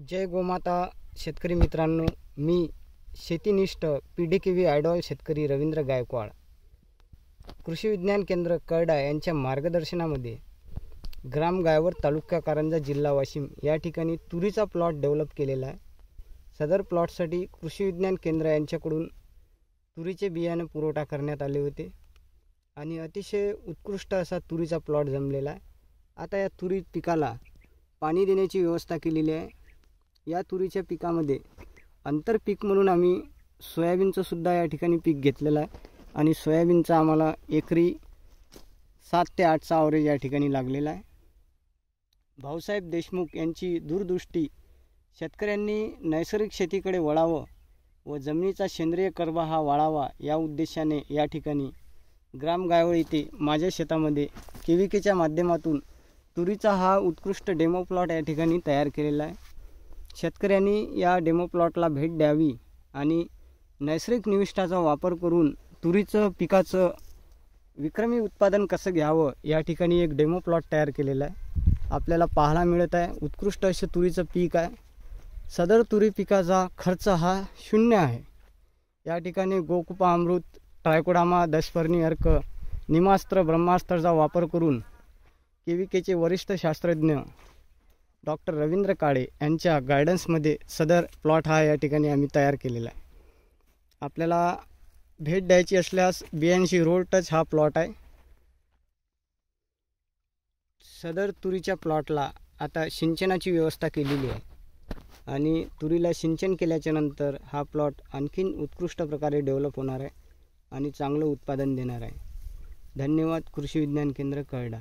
जय गोमाता शेतकरी मित्रांनो, मी शेतीनिष्ठ PDKV आयडॉल शेतकरी रवींद्र गायकवाड कृषी विज्ञान केंद्र करडा यांच्या मार्गदर्शनामध्ये ग्राम गायवर तालुका कारंजा जिल्हा वाशिम या ठिकाणी तुरीचा प्लॉट डेव्हलप केलेला आहे। सदर प्लॉटसाठी कृषी विज्ञान केंद्र यांच्याकडून तुरीचे बियाणे पुरवठा करण्यात आले होते आणि अतिशय उत्कृष्ट असा तुरीचा प्लॉट जमलेला आहे। आता या तुरी पिकाला पाणी देण्याची व्यवस्था केलेली आहे। या तुरीच्या पिकामध्ये अंतर पीक म्हणून आम्ही सोयाबीनचं सुद्धा या ठिकाणी पीक घेतलेलं आहे आणि सोयाबीनचा आम्हाला एकरी 7 ते 8चा ॲव्हरेज या ठिकाणी लागलेला आहे। भाऊसाहेब देशमुख यांची दूरदृष्टी शेतकऱ्यांनी नैसर्गिक शेतीकडे वळावं व जमिनीचा सेंद्रिय कर्बा हा वाढावा या उद्देशाने या ठिकाणी ग्राम गायवळ येथे माझ्या शेतामध्ये KVKच्या माध्यमातून तुरीचा हा उत्कृष्ट डेमो प्लॉट या ठिकाणी तयार केलेला आहे। शेतकऱ्यांनी या डेमो प्लॉटला भेट द्यावी आणि नैसर्गिक निविष्ठाचा वापर करून तुरीचं पिकाचं विक्रमी उत्पादन कसं घ्यावं या ठिकाणी एक डेमो प्लॉट तयार केलेला आहे। आपल्याला पाहायला मिळत आहे उत्कृष्ट असे तुरीचं पीक आहे। सदर तुरी पिकाचा खर्च हा 0 आहे। या ठिकाणी गोकुपा अमृत, ट्रायकोडामा, दशपर्णी अर्क, निमास्त्र, ब्रह्मास्त्रचा वापर करून KVKचे वरिष्ठ शास्त्रज्ञ डॉक्टर रवींद्र काळे यांच्या गायडन्समध्ये सदर प्लॉट हा या ठिकाणी आम्ही तयार केलेला आहे। आपल्याला भेट द्यायची असल्यास 82 रोड टच हा प्लॉट आहे। सदर तुरीच्या प्लॉटला आता सिंचनाची व्यवस्था केलेली आहे आणि तुरीला सिंचन केल्याच्या नंतर हा प्लॉट आणखीन उत्कृष्ट प्रकारे डेव्हलप होणार आहे आणि चांगलं उत्पादन देणार आहे। धन्यवाद। कृषी विज्ञान केंद्र करडा।